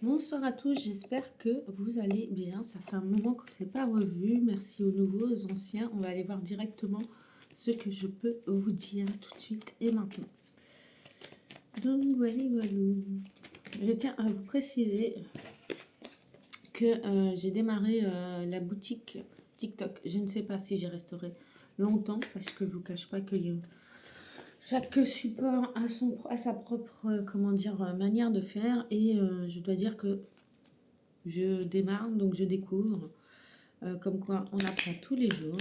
Bonsoir à tous, j'espère que vous allez bien. Ça fait un moment qu'on ne s'est pas revu. Merci aux nouveaux, aux anciens. On va aller voir directement ce que je peux vous dire tout de suite et maintenant. Donc voilà, voilà. Je tiens à vous préciser que j'ai démarré la boutique TikTok. Je ne sais pas si j'y resterai longtemps parce que je ne vous cache pas que chaque support a sa propre manière de faire et je dois dire que je démarre, donc je découvre, comme quoi on apprend tous les jours.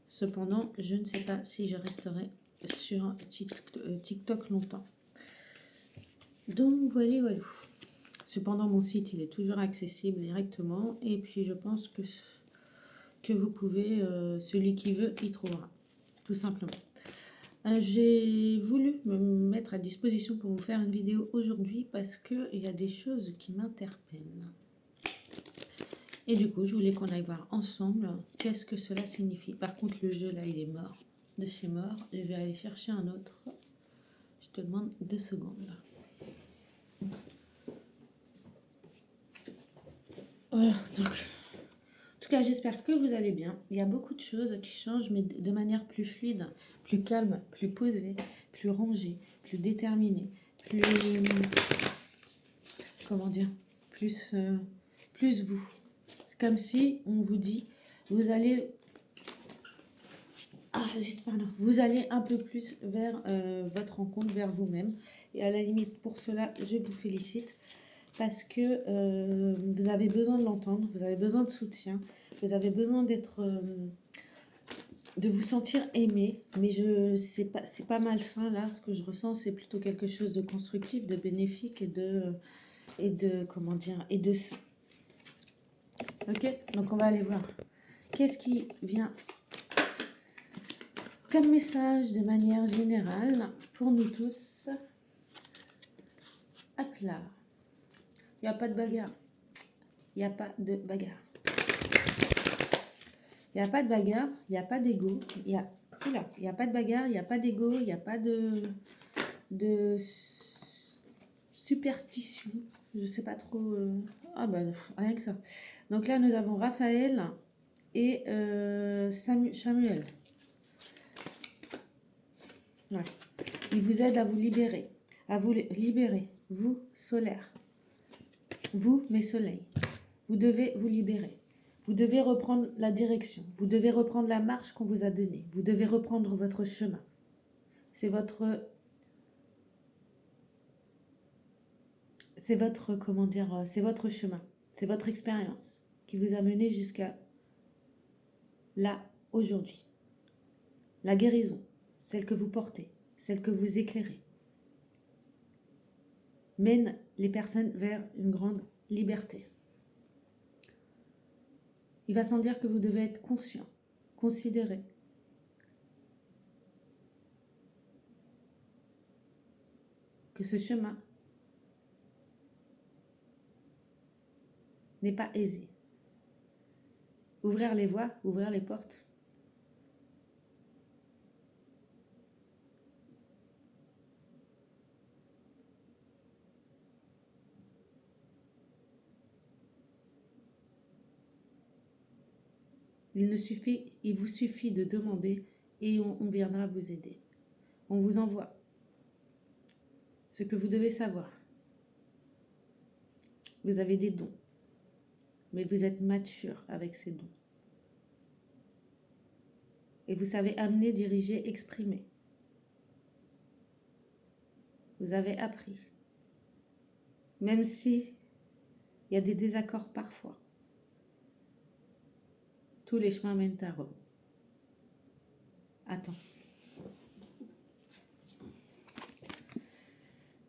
Cependant, je ne sais pas si je resterai sur TikTok longtemps. Donc voilà, voilà. Cependant, mon site, il est toujours accessible directement. Et puis, je pense que vous pouvez, celui qui veut, y trouvera. Tout simplement. J'ai voulu me mettre à disposition pour vous faire une vidéo aujourd'hui parce qu'il y a des choses qui m'interpellent. Et du coup, je voulais qu'on aille voir ensemble qu'est-ce que cela signifie. Par contre, le jeu, là, il est mort. De chez mort. Je vais aller chercher un autre. Je te demande 2 secondes. Voilà, donc... En tout cas, j'espère que vous allez bien. Il y a beaucoup de choses qui changent, mais de manière plus fluide, plus calme, plus posée, plus rangée, plus déterminée, plus... Comment dire, plus vous. C'est comme si on vous dit, vous allez... Ah, zut, pardon. Vous allez un peu plus vers votre rencontre, vers vous-même. Et à la limite, pour cela, je vous félicite. Parce que vous avez besoin de l'entendre, vous avez besoin de soutien, vous avez besoin d'être... de vous sentir aimé, mais c'est pas malsain là, ce que je ressens, c'est plutôt quelque chose de constructif, de bénéfique et de sain. Ok, donc on va aller voir. Qu'est-ce qui vient comme message de manière générale pour nous tous? Hop là. Il n'y a pas de bagarre. Il n'y a pas de bagarre. Il n'y a pas de bagarre, il n'y a pas d'ego. Il n'y a pas de bagarre, il n'y a pas d'ego, il n'y a pas de superstition. Je sais pas trop. Ah bah rien que ça. Donc là nous avons Raphaël et Samuel. Ouais. Il vous aide à vous libérer. À vous libérer. Vous, solaire. Vous, mes soleils. Vous devez vous libérer. Vous devez reprendre la direction. Vous devez reprendre la marche qu'on vous a donnée. Vous devez reprendre votre chemin. C'est votre chemin. C'est votre expérience qui vous a mené jusqu'à là, aujourd'hui. La guérison, celle que vous portez, celle que vous éclairez, mène les personnes vers une grande liberté. Il va sans dire que vous devez être conscient, considéré. Que ce chemin n'est pas aisé. Ouvrir les voies, ouvrir les portes. Il vous suffit de demander et on viendra vous aider. On vous envoie ce que vous devez savoir. Vous avez des dons, mais vous êtes mature avec ces dons. Et vous savez amener, diriger, exprimer. Vous avez appris. Même si il y a des désaccords parfois. Tous les chemins mènent à Rome. Attends.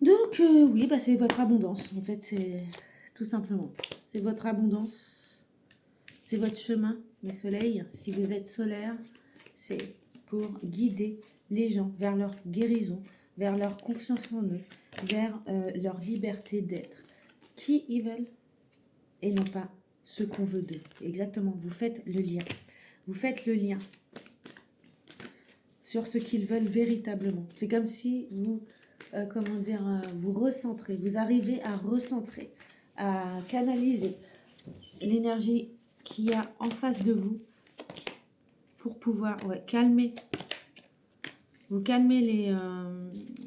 Donc, oui, bah, c'est votre abondance. En fait, c'est tout simplement. C'est votre abondance. C'est votre chemin, mes soleils. Si vous êtes solaire, c'est pour guider les gens vers leur guérison, vers leur confiance en eux, vers leur liberté d'être qui ils veulent et non pas ce qu'on veut d'eux. Exactement, vous faites le lien. Vous faites le lien sur ce qu'ils veulent véritablement. C'est comme si vous, vous recentrez, vous arrivez à recentrer à canaliser l'énergie qu'il y a en face de vous pour pouvoir calmer. Vous calmez les...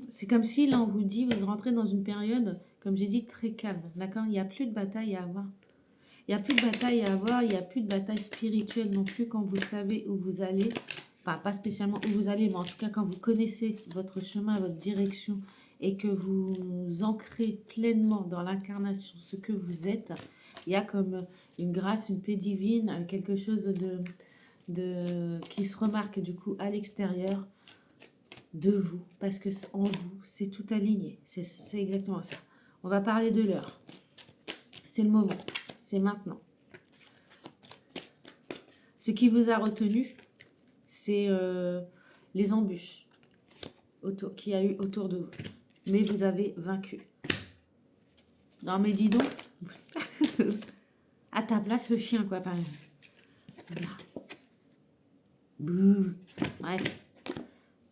c'est comme si, là, on vous dit, vous rentrez dans une période, comme j'ai dit, très calme. D'accord? Il n'y a plus de bataille à avoir. Il n'y a plus de bataille à avoir, il n'y a plus de bataille spirituelle non plus quand vous savez où vous allez. Enfin, pas spécialement où vous allez, mais en tout cas, quand vous connaissez votre chemin, votre direction, et que vous ancrez pleinement dans l'incarnation ce que vous êtes, il y a comme une grâce, une paix divine, quelque chose qui se remarque du coup à l'extérieur de vous, parce que en vous, c'est tout aligné. C'est exactement ça. On va parler de l'heure. C'est le moment. C'est maintenant. Ce qui vous a retenu, c'est les embûches qu'il y a eu autour de vous. Mais vous avez vaincu. Non mais dis donc. À ta place, le chien, quoi. Voilà. Bouh. Bref.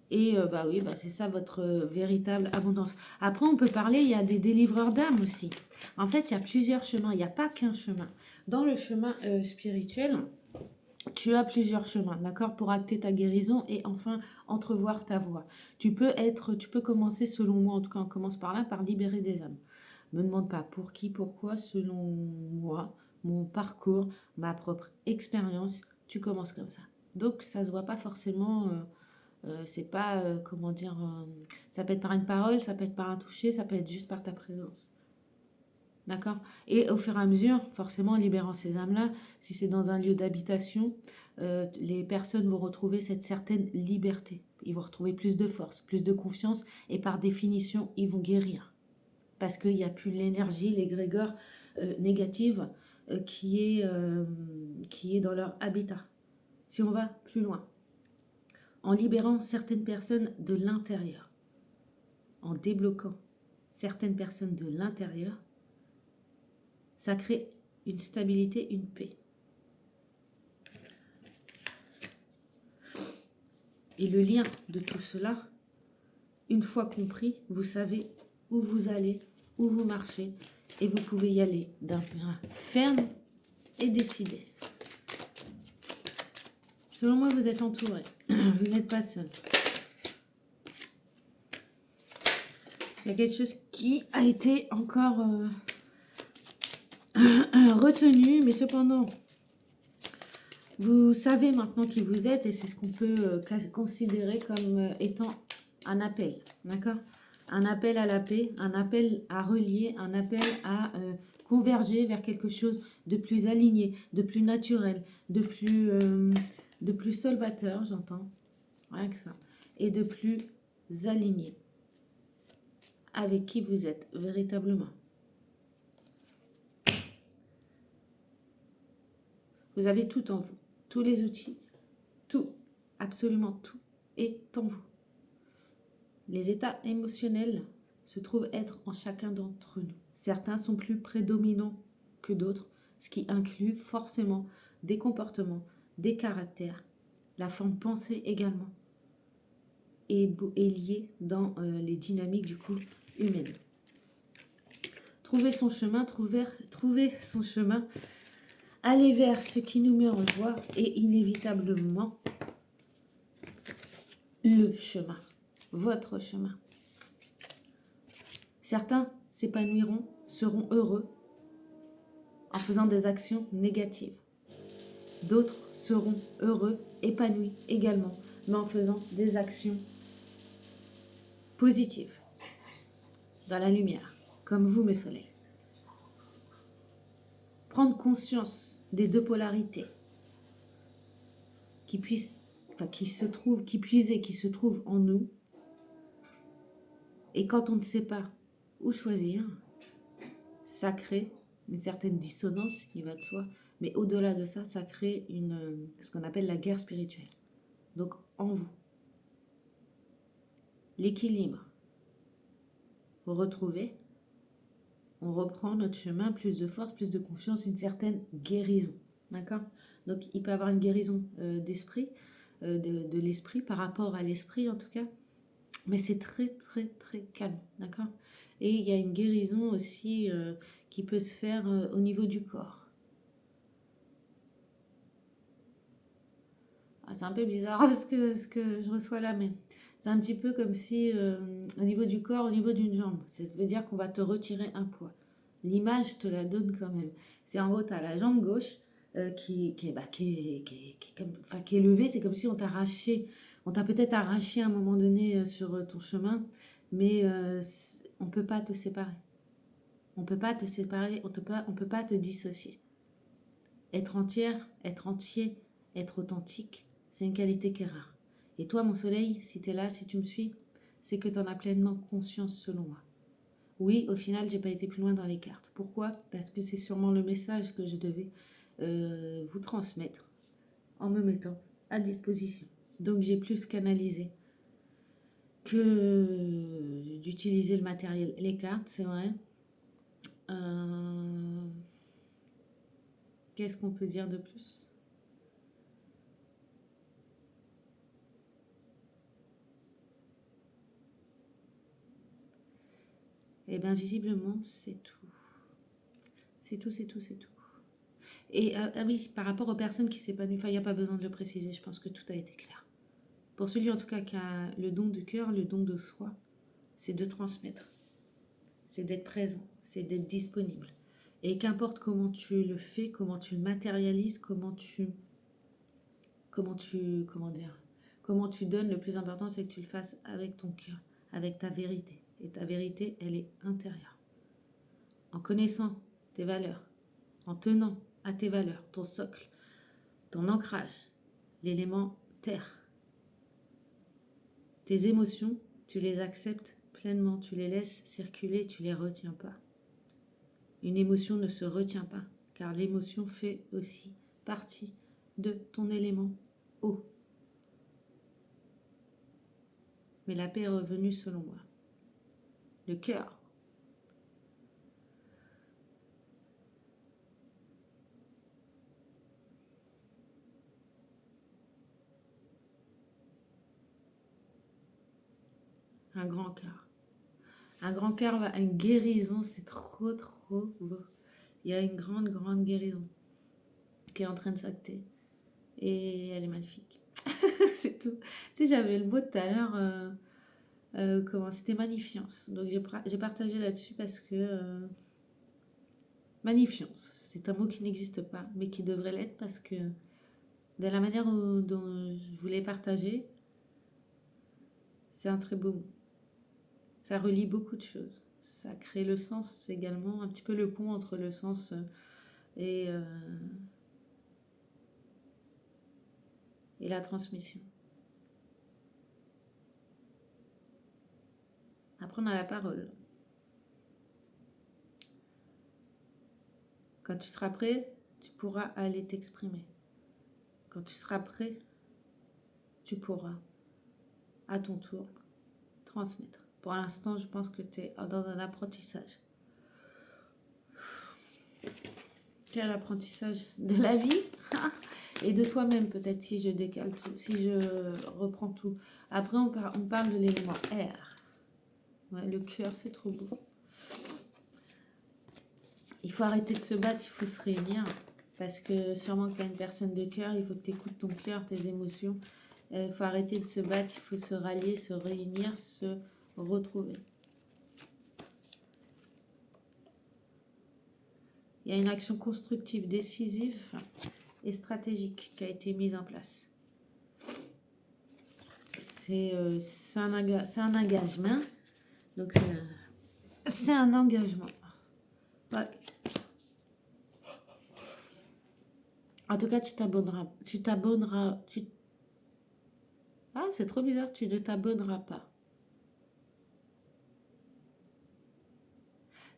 Et bah oui, bah c'est ça votre véritable abondance. Après, on peut parler, il y a des délivreurs d'âme aussi. En fait, il y a plusieurs chemins, il n'y a pas qu'un chemin. Dans le chemin spirituel, tu as plusieurs chemins, d'accord, pour acter ta guérison et enfin entrevoir ta voie. Tu peux commencer, selon moi, en tout cas, on commence par là, par libérer des âmes. Ne me demande pas pour qui, pourquoi, selon moi, mon parcours, ma propre expérience, tu commences comme ça. Donc, ça se voit pas forcément... c'est pas, comment dire, ça peut être par une parole, ça peut être par un toucher, ça peut être juste par ta présence. D'accord? Et au fur et à mesure, forcément, en libérant ces âmes-là, si c'est dans un lieu d'habitation, les personnes vont retrouver cette certaine liberté. Ils vont retrouver plus de force, plus de confiance, et par définition, ils vont guérir. Parce qu'il n'y a plus l'énergie, l'égrégore négative qui est dans leur habitat. Si on va plus loin, en libérant certaines personnes de l'intérieur, en débloquant certaines personnes de l'intérieur, ça crée une stabilité, une paix. Et le lien de tout cela, une fois compris, vous savez où vous allez, où vous marchez, et vous pouvez y aller d'un pas ferme et décidé. Selon moi, vous êtes entouré. Vous n'êtes pas seul. Il y a quelque chose qui a été encore retenu, mais cependant, vous savez maintenant qui vous êtes et c'est ce qu'on peut considérer comme étant un appel, d'accord? Un appel à la paix, un appel à relier, un appel à converger vers quelque chose de plus aligné, de plus naturel, de plus solvateur, j'entends, rien que ça, et de plus aligné avec qui vous êtes véritablement. Vous avez tout en vous, tous les outils, tout, absolument tout est en vous. Les états émotionnels se trouvent être en chacun d'entre nous. Certains sont plus prédominants que d'autres, ce qui inclut forcément des comportements, des caractères, la forme pensée également, est liée dans les dynamiques du coup humaines. Trouver son chemin, aller vers ce qui nous met en joie est inévitablement le chemin, votre chemin. Certains s'épanouiront, seront heureux en faisant des actions négatives. D'autres seront heureux, épanouis également, mais en faisant des actions positives, dans la lumière, comme vous, mes soleils. Prendre conscience des deux polarités qui se trouvent en nous. Et quand on ne sait pas où choisir, ça crée une certaine dissonance qui va de soi. Mais au-delà de ça, ça crée ce qu'on appelle la guerre spirituelle. Donc en vous, l'équilibre, vous retrouvez, on reprend notre chemin, plus de force, plus de confiance, une certaine guérison. D'accord? Donc il peut y avoir une guérison d'esprit, de l'esprit, par rapport à l'esprit en tout cas. Mais c'est très, très, très calme, d'accord? Et il y a une guérison aussi qui peut se faire au niveau du corps. Ah, c'est un peu bizarre ce que je reçois là, mais c'est un petit peu comme si au niveau du corps, au niveau d'une jambe, ça veut dire qu'on va te retirer un poids. L'image te la donne quand même. C'est en gros, tu as la jambe gauche qui est levée, c'est comme si on t'arrachait, on t'a peut-être arraché à un moment donné sur ton chemin, mais on peut pas te séparer. On peut pas te séparer, on peut pas te dissocier. Être entière, être entier, être authentique, c'est une qualité qui est rare. Et toi, mon soleil, si tu es là, si tu me suis, c'est que tu en as pleinement conscience selon moi. Oui, au final, j'ai pas été plus loin dans les cartes. Pourquoi? Parce que c'est sûrement le message que je devais vous transmettre en me mettant à disposition. Donc j'ai plus canalisé que d'utiliser le matériel. Les cartes, c'est vrai. Euh, Qu'est-ce qu'on peut dire de plus? Eh bien, visiblement, c'est tout. C'est tout, c'est tout, c'est tout. Et ah oui, par rapport aux personnes qui s'épanouissent, enfin, il n'y a pas besoin de le préciser, je pense que tout a été clair. Pour celui en tout cas qui a le don du cœur, le don de soi, c'est de transmettre, c'est d'être présent, c'est d'être disponible. Et qu'importe comment tu le fais, comment tu le matérialises, comment dire, comment tu donnes, le plus important c'est que tu le fasses avec ton cœur, avec ta vérité. Et ta vérité, elle est intérieure. En connaissant tes valeurs, en tenant à tes valeurs, ton socle, ton ancrage, l'élément terre. Tes émotions, tu les acceptes pleinement, tu les laisses circuler, tu les retiens pas. Une émotion ne se retient pas, car l'émotion fait aussi partie de ton élément eau. Mais la paix est revenue selon moi. Le cœur. Un grand cœur. Un grand cœur va à une guérison, c'est trop trop beau. Il y a une grande grande guérison qui est en train de s'acter et elle est magnifique. C'est tout. Tu sais, j'avais le mot tout à l'heure, comment c'était magnifiance. Donc j'ai partagé là-dessus parce que magnifiance, c'est un mot qui n'existe pas, mais qui devrait l'être parce que de la manière dont je voulais partager, c'est un très beau mot. Ça relie beaucoup de choses. Ça crée le sens également, un petit peu le pont entre le sens et, euh, et la transmission. Apprendre à la parole. Quand tu seras prêt, tu pourras aller t'exprimer. Quand tu seras prêt, tu pourras, à ton tour, transmettre. Pour l'instant, je pense que tu es dans un apprentissage. Quel apprentissage de la vie et de toi-même peut-être si je décale tout, si je reprends tout. Après, on parle de l'élément air. Ouais, le cœur, c'est trop beau. Il faut arrêter de se battre, il faut se réunir. Parce que sûrement que tu as une personne de cœur, il faut que tu écoutes ton cœur, tes émotions. Il faut arrêter de se battre, il faut se rallier, se réunir, se retrouver. Il y a une action constructive, décisive et stratégique qui a été mise en place. C'est un engagement. Donc c'est un engagement. Ouais. En tout cas, tu t'abonneras. Ah, c'est trop bizarre, tu ne t'abonneras pas.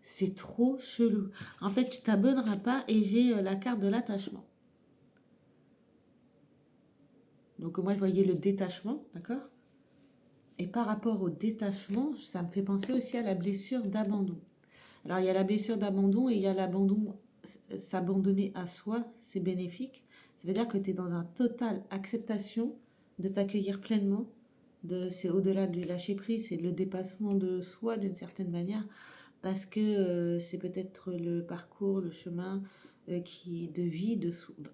C'est trop chelou. En fait, tu t'abonneras pas et j'ai la carte de l'attachement. Donc moi, je voyais le détachement, d'accord? Et par rapport au détachement, ça me fait penser aussi à la blessure d'abandon. Alors, il y a la blessure d'abandon et il y a l'abandon, s'abandonner à soi, c'est bénéfique. Ça veut dire que tu es dans un total acceptation de t'accueillir pleinement, C'est au-delà du lâcher-prise, c'est le dépassement de soi d'une certaine manière, parce que c'est peut-être le parcours, le chemin de vie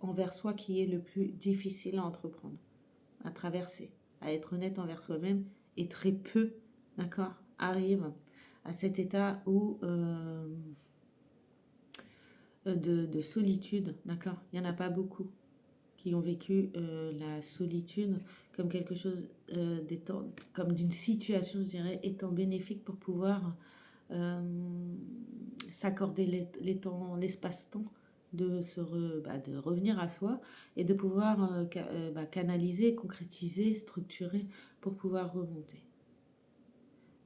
envers soi qui est le plus difficile à entreprendre, à traverser, à être honnête envers soi-même, et très peu, d'accord, arrivent à cet état où de solitude, d'accord, il n'y en a pas beaucoup qui ont vécu la solitude comme quelque chose comme d'une situation, je dirais, étant bénéfique pour pouvoir s'accorder l'espace-temps de revenir à soi et de pouvoir canaliser, concrétiser, structurer pour pouvoir remonter.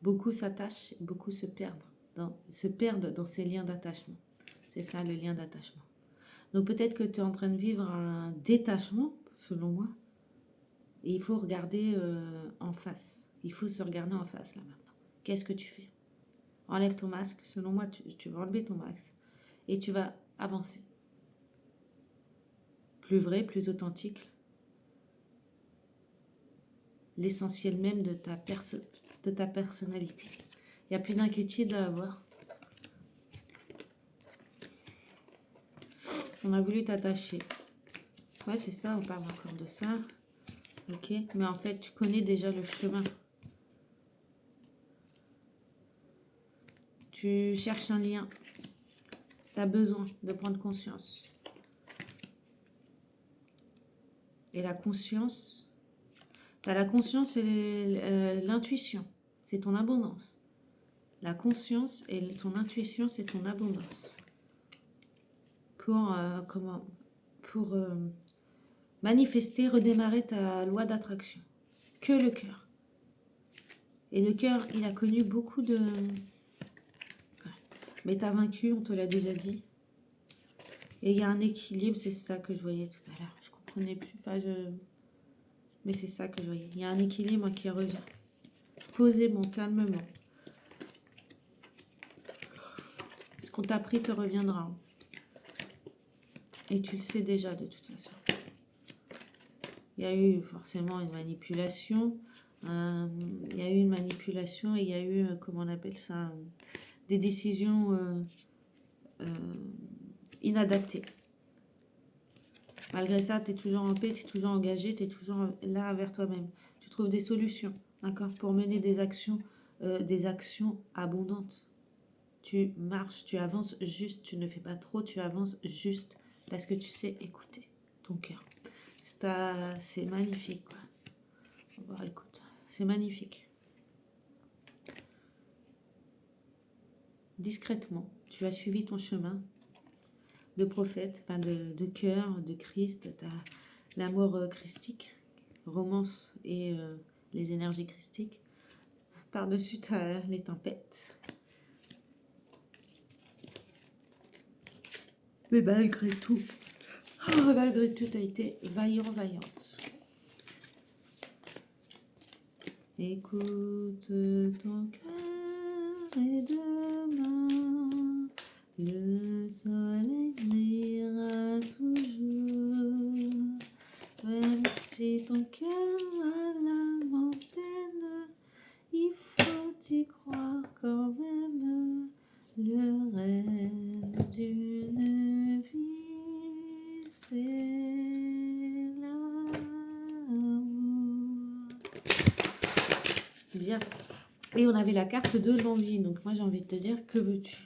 Beaucoup s'attachent, beaucoup se perdent dans ces liens d'attachement. C'est ça le lien d'attachement. Donc peut-être que tu es en train de vivre un détachement, selon moi, et il faut regarder en face. Il faut se regarder en face là maintenant. Qu'est-ce que tu fais? Enlève ton masque. Selon moi, tu vas enlever ton masque et tu vas avancer. Plus vrai, plus authentique. L'essentiel même de ta personnalité. Il n'y a plus d'inquiétude à avoir. On a voulu t'attacher. Ouais, c'est ça, on parle encore de ça. Ok, mais en fait, tu connais déjà le chemin. Tu cherches un lien. Tu as besoin de prendre conscience. Et la conscience, tu as la conscience et l'intuition. C'est ton abondance. La conscience et ton intuition, c'est ton abondance. Pour manifester, redémarrer ta loi d'attraction. Que le cœur. Et le cœur, il a connu beaucoup de... Mais t'as vaincu, on te l'a déjà dit. Et il y a un équilibre, c'est ça que je voyais tout à l'heure. Je comprenais plus, mais c'est ça que je voyais. Il y a un équilibre qui revient. Posément, calmement. Ce qu'on t'a pris te reviendra. Et tu le sais déjà de toute façon. Il y a eu forcément une manipulation. Il y a eu une manipulation et il y a eu, comment on appelle ça, des décisions inadaptées. Malgré ça, tu es toujours en paix, tu es toujours engagé, tu es toujours là vers toi-même. Tu trouves des solutions, d'accord, pour mener des actions abondantes. Tu marches, tu avances juste, tu ne fais pas trop, tu avances juste parce que tu sais écouter ton cœur. C'est magnifique, quoi. Bon, écoute, c'est magnifique. Discrètement, tu as suivi ton chemin de prophète, de cœur, de Christ, tu as l'amour christique, romance et les énergies christiques. Par-dessus, tu as les tempêtes. Mais malgré tout, tu as été vaillant, vaillante. Écoute ton cœur et demain, le soleil brillera toujours. Même si ton cœur a la montagne, il faut y croire quand même. Le rêve d'une vie, c'est l'amour. Bien. Et on avait la carte de l'envie. Donc moi j'ai envie de te dire, que veux-tu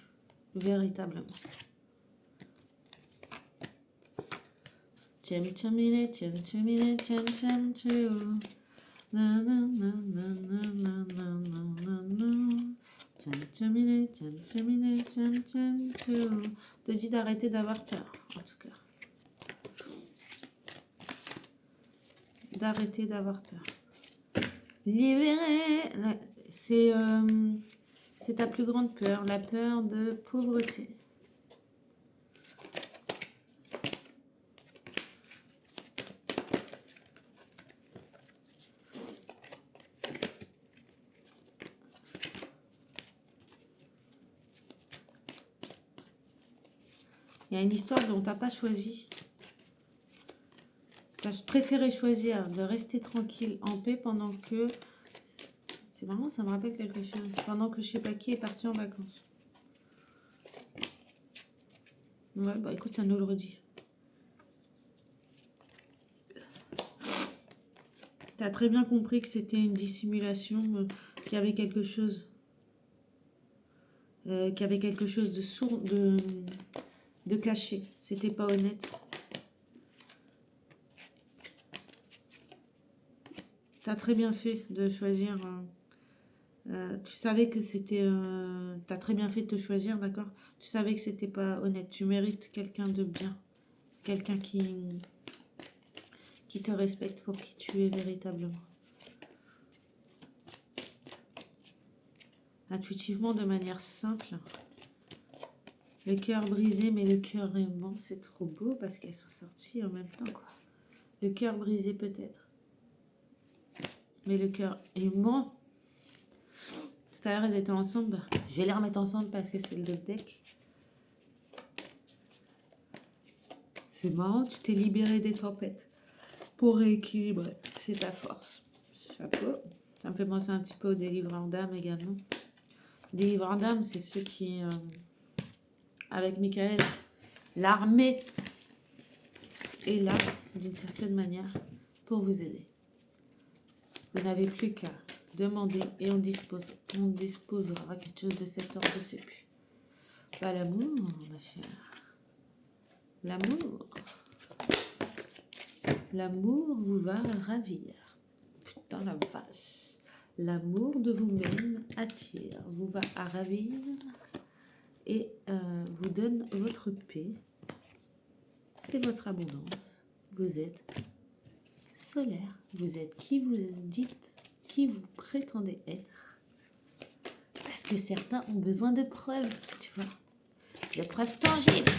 véritablement? Tchem tchemine, tchem tchemine, tchem tchem tcheo. Na na na na na na na na na. Tchem tchemine, tchem tchemine, tchem tchem tcheo. Te dit d'arrêter d'avoir peur, en tout cas. D'arrêter d'avoir peur. Libérer, c'est ta plus grande peur, la peur de pauvreté. Il y a une histoire dont tu n'as pas choisi. Tu as préféré choisir de rester tranquille, en paix, pendant que C'est marrant, ça me rappelle quelque chose. Pendant que je sais pas qui est parti en vacances. Ouais, bah écoute, ça nous le redit. T'as très bien compris que c'était une dissimulation, qu'il y avait quelque chose. Qu'il y avait quelque chose de sourd, de caché. C'était pas honnête. T'as très bien fait de choisir. Tu savais que c'était. T'as très bien fait de te choisir, d'accord? Tu savais que c'était pas honnête. Tu mérites quelqu'un de bien. Quelqu'un qui te respecte pour qui tu es véritablement. Intuitivement, de manière simple. Le cœur brisé, mais le cœur aimant, c'est trop beau parce qu'elles sont sorties en même temps, quoi. Le cœur brisé peut-être. Mais le cœur aimant. Tout à l'heure, elles étaient ensemble. Je vais les remettre ensemble parce que c'est le deck. C'est marrant, tu t'es libéré des tempêtes pour rééquilibrer. C'est ta force. Chapeau. Ça me fait penser un petit peu aux délivreurs d'âme également. Délivreurs d'âme, c'est ceux qui, avec Michael, l'armée est là d'une certaine manière pour vous aider. Vous n'avez plus qu'à demander et on disposera quelque chose de cet ordre, je sais plus. Pas l'amour, ma chère. L'amour. L'amour vous va ravir. Putain la vache. L'amour de vous-même attire, vous va à ravir et vous donne votre paix. C'est votre abondance. Vous êtes solaire. Vous êtes qui vous dites, qui vous prétendez être. Parce que certains ont besoin de preuves, tu vois. De preuves tangibles.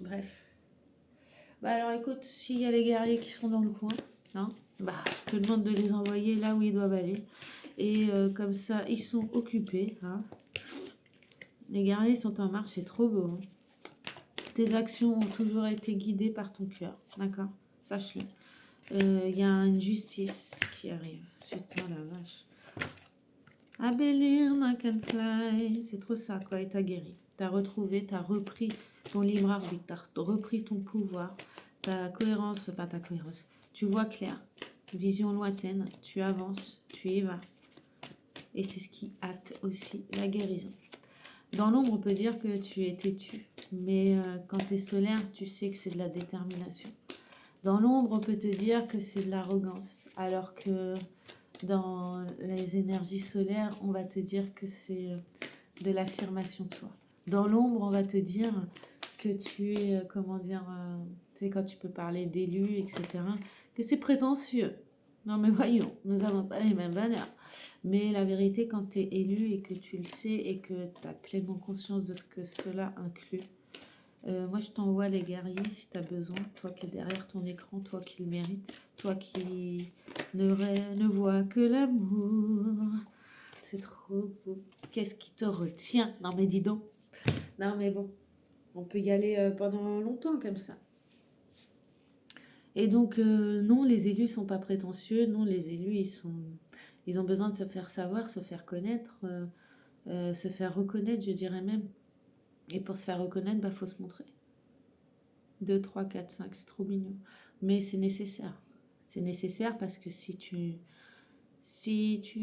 Bref. Bah alors écoute, s'il y a les guerriers qui sont dans le coin, hein, bah, je te demande de les envoyer là où ils doivent aller. Et comme ça, ils sont occupés. Hein. Les guerriers sont en marche, c'est trop beau. Hein. Tes actions ont toujours été guidées par ton cœur, d'accord? Sache-le. Il y a une justice qui arrive. Putain la vache. Abellir, I can fly. C'est trop ça, quoi. Et t'as guéri. T'as retrouvé, t'as repris ton libre arbitre, t'as repris ton pouvoir, ta cohérence, pas ta cohérence. Tu vois clair, vision lointaine, tu avances, tu y vas. Et c'est ce qui acte aussi la guérison. Dans l'ombre, on peut dire que tu es têtu, mais quand tu es solaire, tu sais que c'est de la détermination. Dans l'ombre, on peut te dire que c'est de l'arrogance, alors que dans les énergies solaires, on va te dire que c'est de l'affirmation de soi. Dans l'ombre, on va te dire que tu es, comment dire, tu sais, quand tu peux parler d'élus, etc., que c'est prétentieux. Non mais voyons, nous n'avons pas les mêmes valeurs. Mais la vérité, quand tu es élu et que tu le sais et que tu as pleinement conscience de ce que cela inclut, moi je t'envoie les guerriers si tu as besoin, toi qui es derrière ton écran, toi qui le mérites, toi qui ne vois que l'amour. C'est trop beau. Qu'est-ce qui te retient? Non mais dis donc. Non mais bon, on peut y aller pendant longtemps comme ça. Et donc, non, les élus sont pas prétentieux. Non, les élus, ils ont besoin de se faire savoir, se faire connaître, se faire reconnaître, je dirais même. Et pour se faire reconnaître, bah, faut se montrer. 2, 3, 4, 5, c'est trop mignon. Mais c'est nécessaire. C'est nécessaire parce que si tu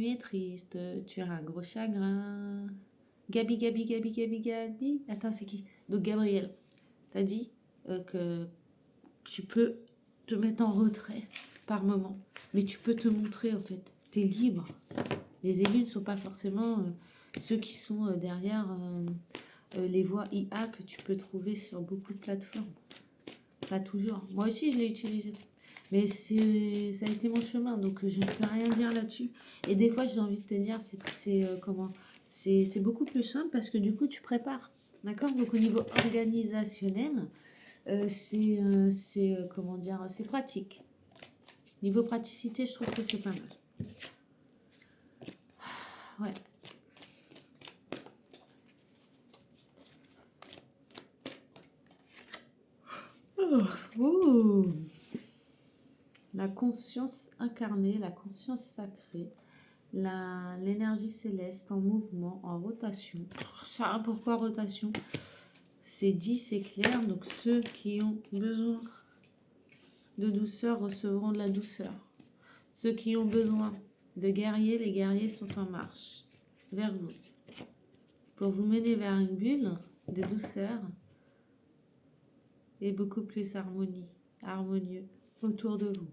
es triste, tu as un gros chagrin. Gabi. Attends, c'est qui? Donc, Gabriel, t'as dit que tu peux te mettre en retrait par moment. Mais tu peux te montrer, en fait. Tu es libre. Les élus ne sont pas forcément ceux qui sont derrière les voies IA que tu peux trouver sur beaucoup de plateformes. Pas toujours. Moi aussi, je l'ai utilisé. Mais ça a été mon chemin, donc je ne peux rien dire là-dessus. Et des fois, j'ai envie de te dire, c'est beaucoup plus simple parce que du coup, tu prépares. D'accord? Donc, au niveau organisationnel, comment dire, c'est pratique. Niveau praticité, je trouve que c'est pas mal. Ouais. La conscience incarnée, la conscience sacrée, l'énergie céleste en mouvement, en rotation. Ça, pourquoi rotation? C'est dit, c'est clair. Donc ceux qui ont besoin de douceur recevront de la douceur. Ceux qui ont besoin de guerriers, les guerriers sont en marche vers vous. Pour vous mener vers une bulle de douceur et beaucoup plus harmonieux autour de vous.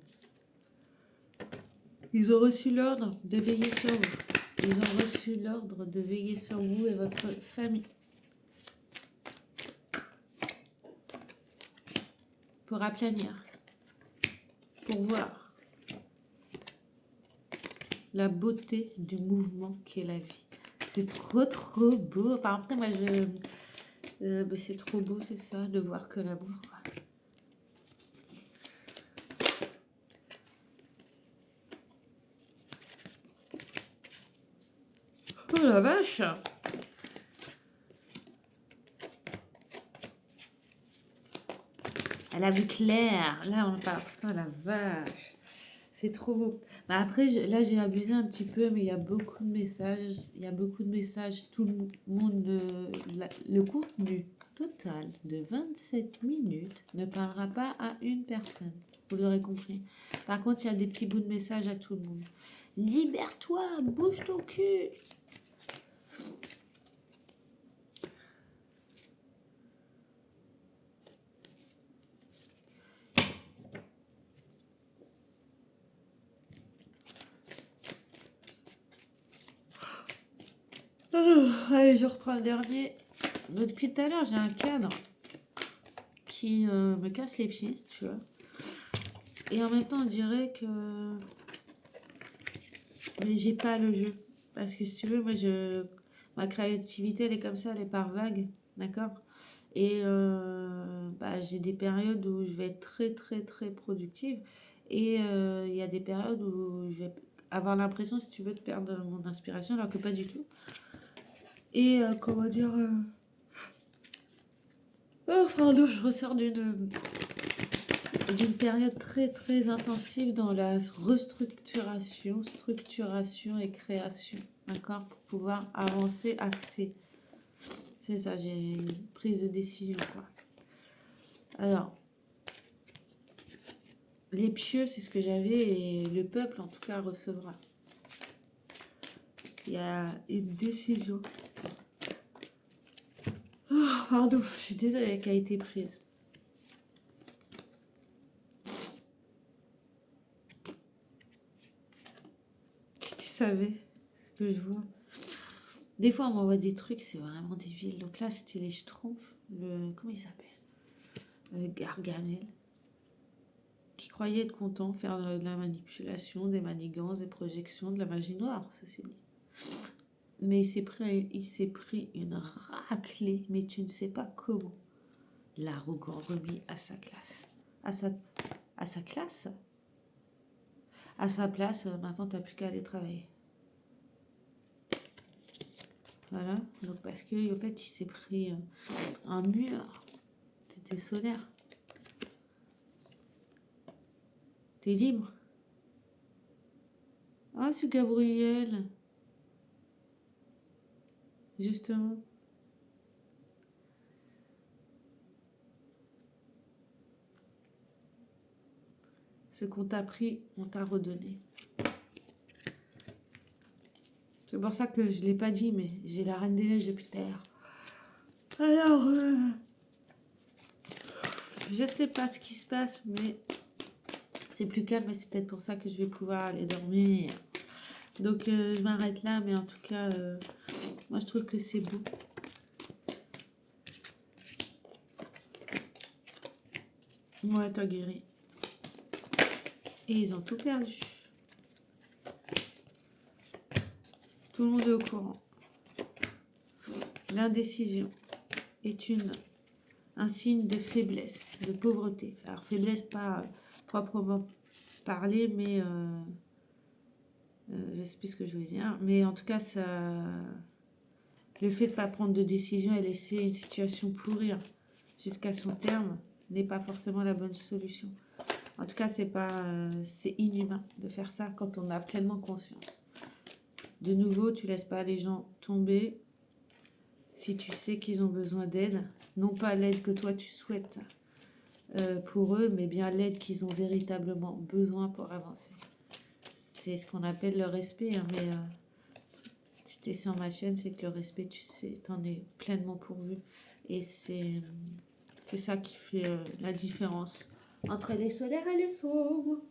Ils ont reçu l'ordre de veiller sur vous. Ils ont reçu l'ordre de veiller sur vous et votre famille. Pour aplanir. Pour voir la beauté du mouvement qu'est la vie. C'est trop beau. Enfin, après, moi, c'est trop beau, c'est ça, de voir que l'amour. Oh la vache! Elle a vu clair. Là, on parle. Putain, la vache. C'est trop beau. Bah après, là, j'ai abusé un petit peu, mais il y a beaucoup de messages. Il y a beaucoup de messages. Tout le monde. Le contenu total de 27 minutes ne parlera pas à une personne. Vous l'aurez compris. Par contre, il y a des petits bouts de messages à tout le monde. Libère-toi, bouge ton cul. Allez, je reprends le dernier. Depuis tout à l'heure, j'ai un cadre qui me casse les pieds, tu vois. Et en même temps, on dirait que... Mais j'ai pas le jeu. Parce que si tu veux, moi, ma créativité, elle est comme ça, elle est par vague. D'accord? Et j'ai des périodes où je vais être très productive. Et il y a des périodes où je vais avoir l'impression, si tu veux, de perdre mon inspiration, alors que pas du tout. Et comment dire... Oh, pardon, je ressors d'une période très intensive dans la restructuration, structuration et création, d'accord, pour pouvoir avancer, acter. C'est ça, j'ai une prise de décision, quoi. Alors, les pieux, c'est ce que j'avais, et le peuple, en tout cas, recevra. Il y a une décision. Oh, pardon, je suis désolée, qui a été prise. Si tu savais ce que je vois. Des fois, on m'envoie des trucs, c'est vraiment débile. Donc là, c'était les Schtroumpfs, comment il s'appelle, Gargamel, qui croyait être content, faire de la manipulation, des manigances, des projections, de la magie noire, ceci dit. Mais il s'est pris une raclée, mais tu ne sais pas comment. L'arrogant remis à sa classe. À sa classe. À sa place, maintenant, t'as plus qu'à aller travailler. Voilà, donc parce que en fait, il s'est pris un mur. T'étais solaire. T'es libre. Ah, c'est Gabriel. Justement. Ce qu'on t'a pris, on t'a redonné. C'est pour ça que je ne l'ai pas dit, mais j'ai la Reine des Neiges Jupiter. Alors, je sais pas ce qui se passe, mais c'est plus calme et c'est peut-être pour ça que je vais pouvoir aller dormir. Donc, je m'arrête là, mais en tout cas, moi, je trouve que c'est beau. Ouais, t'as guéri. Et ils ont tout perdu. Tout le monde est au courant. L'indécision est un signe de faiblesse, de pauvreté. Alors, faiblesse, pas proprement parler, mais je sais plus ce que je veux dire. Mais en tout cas, le fait de ne pas prendre de décision et laisser une situation pourrir jusqu'à son terme n'est pas forcément la bonne solution. En tout cas, c'est inhumain de faire ça quand on a pleinement conscience. De nouveau, tu laisses pas les gens tomber si tu sais qu'ils ont besoin d'aide. Non pas l'aide que toi tu souhaites pour eux, mais bien l'aide qu'ils ont véritablement besoin pour avancer. C'est ce qu'on appelle le respect, hein, mais si tu es sur ma chaîne, c'est que le respect, tu sais, t'en es pleinement pourvu. Et c'est ça qui fait la différence entre les solaires et les sombres.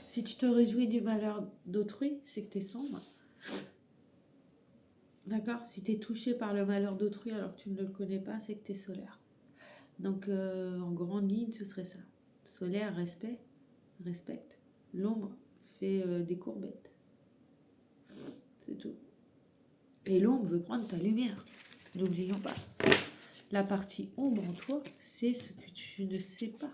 Si tu te réjouis du malheur d'autrui, c'est que tu es sombre. D'accord? Si tu es touché par le malheur d'autrui alors que tu ne le connais pas, c'est que tu es solaire. Donc, en grande ligne, ce serait ça. Solaire, respect, respecte. L'ombre fait des courbettes. C'est tout. Et l'ombre veut prendre ta lumière. N'oublions pas. La partie ombre en toi, c'est ce que tu ne sais pas.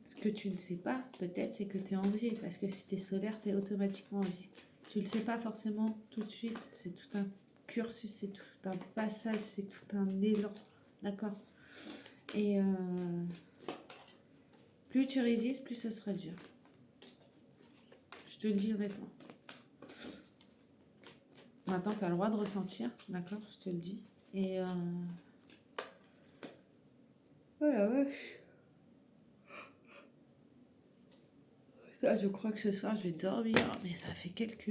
Ce que tu ne sais pas, peut-être, c'est que tu es envié. Parce que si tu es solaire, tu es automatiquement envié. Tu ne le sais pas forcément tout de suite. C'est tout un cursus, c'est tout un passage, c'est tout un élan. D'accord? Et plus tu résistes, plus ce sera dur. Je te le dis honnêtement. Maintenant, tu as le droit de ressentir. D'accord? Je te le dis. Et voilà, ouais. Ça, je crois que ce soir, je vais dormir. Mais ça fait quelques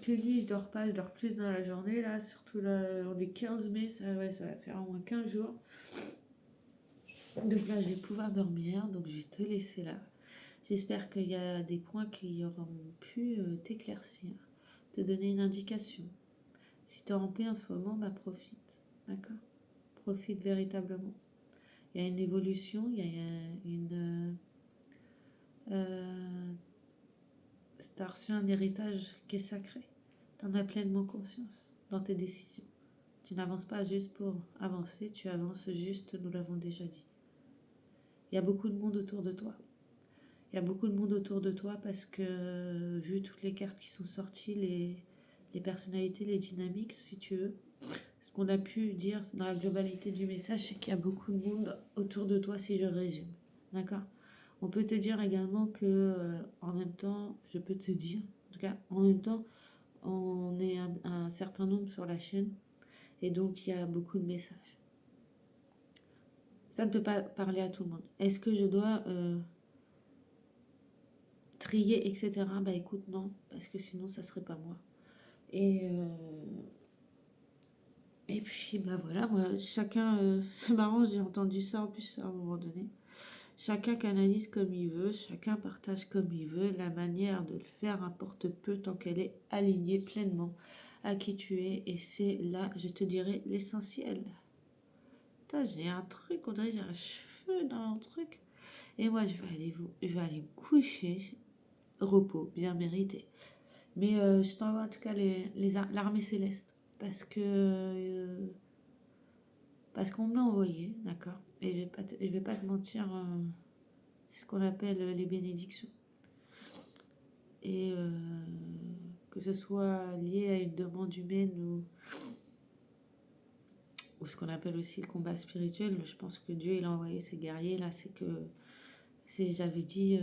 nuits, je dors pas. Je dors plus dans la journée, là. Surtout, là, on est 15 mai. Ça va faire au moins 15 jours. Donc là, je vais pouvoir dormir. Donc, je vais te laisser là. J'espère qu'il y a des points qui auront pu t'éclaircir. Te donner une indication. Si tu es en paix en ce moment, bah profite. D'accord? Profite véritablement. Il y a une évolution, il y a une... t'as reçu un héritage qui est sacré. Tu en as pleinement conscience dans tes décisions. Tu n'avances pas juste pour avancer, tu avances juste, nous l'avons déjà dit. Il y a beaucoup de monde autour de toi. Il y a beaucoup de monde autour de toi parce que, vu toutes les cartes qui sont sorties, les personnalités, les dynamiques, si tu veux, ce qu'on a pu dire dans la globalité du message, c'est qu'il y a beaucoup de monde autour de toi, si je résume. D'accord? On peut te dire également que, en même temps, je peux te dire, en tout cas, en même temps, on est un certain nombre sur la chaîne et donc il y a beaucoup de messages. Ça ne peut pas parler à tout le monde. Est-ce que je dois trier, etc. Bah écoute, non, parce que sinon ça serait pas moi. Et puis bah voilà, moi, chacun, c'est marrant, j'ai entendu ça en plus à un moment donné. Chacun canalise comme il veut, chacun partage comme il veut. La manière de le faire importe peu tant qu'elle est alignée pleinement à qui tu es. Et c'est là, je te dirais, l'essentiel. Putain, j'ai un truc, on dirait que j'ai un cheveu dans un truc. Et moi, je vais aller me coucher. Repos, bien mérité. Mais je t'envoie en tout cas l'armée céleste. Parce qu'on me l'a envoyé, d'accord. Et je vais pas te mentir, c'est ce qu'on appelle les bénédictions. Et que ce soit lié à une demande humaine ou ce qu'on appelle aussi le combat spirituel, je pense que Dieu il a envoyé ses guerriers là, j'avais dit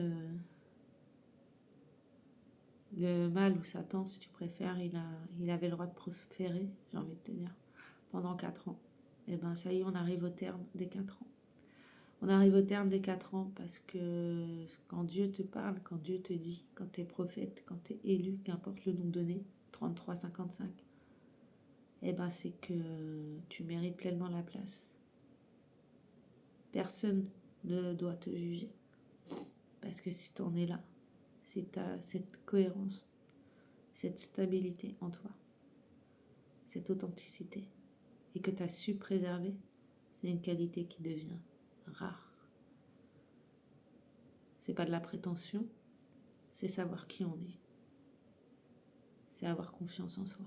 le mal ou Satan si tu préfères, il avait le droit de prospérer, j'ai envie de te dire, pendant 4 ans. Et ben ça y est, on arrive au terme des 4 ans. On arrive au terme des 4 ans parce que quand Dieu te parle, quand Dieu te dit, quand tu es prophète, quand tu es élu, qu'importe le nom donné, 33-55, eh ben c'est que tu mérites pleinement la place. Personne ne doit te juger. Parce que si tu en es là, si tu as cette cohérence, cette stabilité en toi, cette authenticité, et que tu as su préserver, c'est une qualité qui devient rare. C'est pas de la prétention, c'est savoir qui on est. C'est avoir confiance en soi.